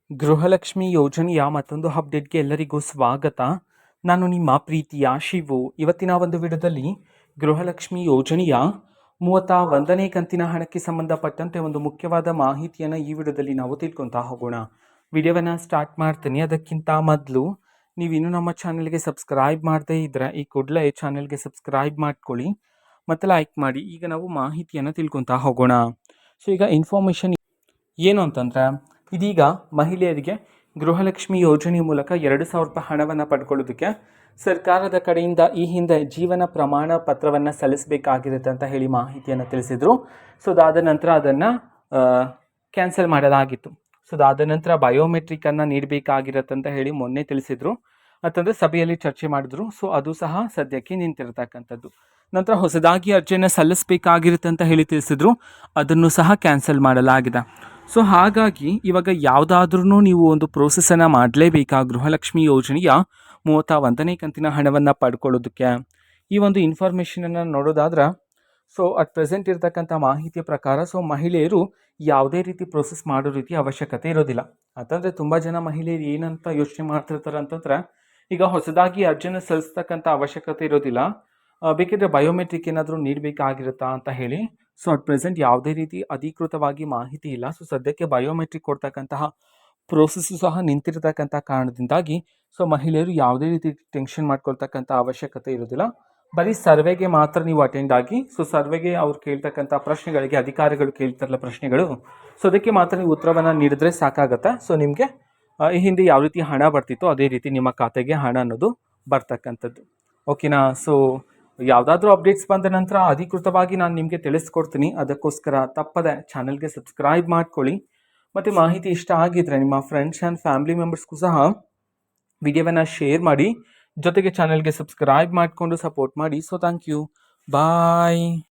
ಗೃಹಲಕ್ಷ್ಮಿ ಯೋಜನೆಯ ಮತ್ತೊಂದು ಅಪ್ಡೇಟ್ಗೆ ಎಲ್ಲರಿಗೂ ಸ್ವಾಗತ. ನಾನು ನಿಮ್ಮ ಪ್ರೀತಿಯ ಶಿವು. ಇವತ್ತಿನ ಒಂದು ವಿಡಿಯೋದಲ್ಲಿ ಗೃಹಲಕ್ಷ್ಮಿ ಯೋಜನೆಯ 31ನೇ ಕಂತಿನ ಹಣಕ್ಕೆ ಸಂಬಂಧಪಟ್ಟಂತೆ ಒಂದು ಮುಖ್ಯವಾದ ಮಾಹಿತಿಯನ್ನು ಈ ವಿಡಿಯೋದಲ್ಲಿ ನಾವು ತಿಳ್ಕೊತಾ ಹೋಗೋಣ. ವಿಡಿಯೋವನ್ನು ಸ್ಟಾರ್ಟ್ ಮಾಡ್ತೀನಿ. ಅದಕ್ಕಿಂತ ಮೊದಲು ನೀವಿನ್ನೂ ನಮ್ಮ ಚಾನಲ್ಗೆ ಸಬ್ಸ್ಕ್ರೈಬ್ ಮಾಡದೇ ಇದ್ದರೆ ಈ ಕೂಡಲೇ ಚಾನಲ್ಗೆ ಸಬ್ಸ್ಕ್ರೈಬ್ ಮಾಡ್ಕೊಳ್ಳಿ ಮತ್ತು ಲೈಕ್ ಮಾಡಿ. ಈಗ ನಾವು ಮಾಹಿತಿಯನ್ನು ತಿಳ್ಕೊತಾ ಹೋಗೋಣ. ಸೊ ಈಗ ಇನ್ಫಾರ್ಮೇಷನ್ ಏನು ಅಂತಂದರೆ, ಇದೀಗ ಮಹಿಳೆಯರಿಗೆ ಗೃಹಲಕ್ಷ್ಮಿ ಯೋಜನೆ ಮೂಲಕ 2,000 ರೂಪಾಯಿ ಹಣವನ್ನು ಪಡ್ಕೊಳ್ಳೋದಕ್ಕೆ ಸರ್ಕಾರದ ಕಡೆಯಿಂದ ಈ ಹಿಂದೆ ಜೀವನ ಪ್ರಮಾಣ ಪತ್ರವನ್ನು ಸಲ್ಲಿಸಬೇಕಾಗಿರುತ್ತೆ ಅಂತ ಹೇಳಿ ಮಾಹಿತಿಯನ್ನು ತಿಳಿಸಿದರು. ಸೊ ಅದಾದ ನಂತರ ಅದನ್ನು ಕ್ಯಾನ್ಸಲ್ ಮಾಡಲಾಗಿತ್ತು. ಸೊ ಅದಾದ ನಂತರ ಬಯೋಮೆಟ್ರಿಕನ್ನು ನೀಡಬೇಕಾಗಿರುತ್ತೆ ಅಂತ ಹೇಳಿ ಮೊನ್ನೆ ತಿಳಿಸಿದರು, ಅಂತಂದರೆ ಸಭೆಯಲ್ಲಿ ಚರ್ಚೆ ಮಾಡಿದ್ರು. ಸೊ ಅದು ಸಹ ಸದ್ಯಕ್ಕೆ ನಿಂತಿರತಕ್ಕಂಥದ್ದು. ನಂತರ ಹೊಸದಾಗಿ ಅರ್ಜಿಯನ್ನು ಸಲ್ಲಿಸಬೇಕಾಗಿರುತ್ತೆ ಅಂತ ಹೇಳಿ ತಿಳಿಸಿದ್ರು, ಅದನ್ನು ಸಹ ಕ್ಯಾನ್ಸಲ್ ಮಾಡಲಾಗಿದೆ. ಸೊ ಹಾಗಾಗಿ ಇವಾಗ ಯಾವುದಾದ್ರೂ ನೀವು ಒಂದು ಪ್ರೋಸೆಸನ್ನು ಮಾಡಲೇಬೇಕಾ ಗೃಹಲಕ್ಷ್ಮಿ ಯೋಜನೆಯ 31ನೇ ಕಂತಿನ ಹಣವನ್ನು ಪಡ್ಕೊಳ್ಳೋದಕ್ಕೆ. ಈ ಒಂದು ಇನ್ಫಾರ್ಮೇಷನನ್ನು ನೋಡೋದಾದ್ರೆ, ಸೊ ಅಟ್ ಪ್ರೆಸೆಂಟ್ ಇರತಕ್ಕಂಥ ಮಾಹಿತಿಯ ಪ್ರಕಾರ ಸೊ ಮಹಿಳೆಯರು ಯಾವುದೇ ರೀತಿ ಪ್ರೋಸೆಸ್ ಮಾಡೋ ರೀತಿ ಅವಶ್ಯಕತೆ ಇರೋದಿಲ್ಲ. ಅಂತಂದರೆ ತುಂಬ ಜನ ಮಹಿಳೆಯರು ಏನಂತ ಯೋಚನೆ ಮಾಡ್ತಿರ್ತಾರೆ ಅಂತಂದ್ರೆ, ಈಗ ಹೊಸದಾಗಿ ಅರ್ಜಿಯನ್ನು ಸಲ್ಲಿಸ್ತಕ್ಕಂಥ ಅವಶ್ಯಕತೆ ಇರೋದಿಲ್ಲ, ಬೇಕಿದ್ರೆ ಬಯೋಮೆಟ್ರಿಕ್ ಏನಾದರೂ ನೀಡಬೇಕಾಗಿರುತ್ತಾ ಅಂತ ಹೇಳಿ. ಸೊ ಅಟ್ ಪ್ರೆಸೆಂಟ್ ಯಾವುದೇ ರೀತಿ ಅಧಿಕೃತವಾಗಿ ಮಾಹಿತಿ ಇಲ್ಲ. ಸೊ ಸದ್ಯಕ್ಕೆ ಬಯೋಮೆಟ್ರಿಕ್ ಕೊಡ್ತಕ್ಕಂತಹ ಪ್ರೋಸೆಸ್ಸು ಸಹ ನಿಂತಿರತಕ್ಕಂಥ ಕಾರಣದಿಂದಾಗಿ ಸೊ ಮಹಿಳೆಯರು ಯಾವುದೇ ರೀತಿ ಟೆನ್ಷನ್ ಮಾಡ್ಕೊಳ್ತಕ್ಕಂಥ ಅವಶ್ಯಕತೆ ಇರೋದಿಲ್ಲ. ಬರೀ ಸರ್ವೆಗೆ ಮಾತ್ರ ನೀವು ಅಟೆಂಡ್ ಆಗಿ, ಸೊ ಸರ್ವೆಗೆ ಅವ್ರು ಕೇಳ್ತಕ್ಕಂಥ ಪ್ರಶ್ನೆಗಳಿಗೆ, ಅಧಿಕಾರಿಗಳು ಕೇಳ್ತಾರಲ್ಲ ಪ್ರಶ್ನೆಗಳು, ಸೊ ಅದಕ್ಕೆ ಮಾತ್ರ ನೀವು ಉತ್ತರವನ್ನು ನೀಡಿದ್ರೆ ಸಾಕಾಗತ್ತೆ. ಸೊ ನಿಮಗೆ ಈ ಹಿಂದೆ ಯಾವ ರೀತಿ ಹಣ ಬರ್ತಿತ್ತೋ ಅದೇ ರೀತಿ ನಿಮ್ಮ ಖಾತೆಗೆ ಹಣ ಅನ್ನೋದು ಬರ್ತಕ್ಕಂಥದ್ದು. ಓಕೆನಾ? ಸೊ ಯಾವುದಾದ್ರೂ ಅಪ್ಡೇಟ್ಸ್ ಬಂದ ನಂತರ ಅಧಿಕೃತವಾಗಿ ನಾನು ನಿಮಗೆ ತಿಳಿಸ್ಕೊಡ್ತೀನಿ. ಅದಕ್ಕೋಸ್ಕರ ತಪ್ಪದೆ ಚಾನಲ್ಗೆ ಸಬ್ಸ್ಕ್ರೈಬ್ ಮಾಡ್ಕೊಳ್ಳಿ. ಮತ್ತು ಮಾಹಿತಿ ಇಷ್ಟ ಆಗಿದ್ರೆ ನಿಮ್ಮ ಫ್ರೆಂಡ್ಸ್ ಆ್ಯಂಡ್ ಫ್ಯಾಮಿಲಿ ಮೆಂಬರ್ಸ್ಗೂ ಸಹ ವಿಡಿಯೋವನ್ನು ಶೇರ್ ಮಾಡಿ, ಜೊತೆಗೆ ಚಾನಲ್ಗೆ ಸಬ್ಸ್ಕ್ರೈಬ್ ಮಾಡಿಕೊಂಡು ಸಪೋರ್ಟ್ ಮಾಡಿ. So thank you, bye.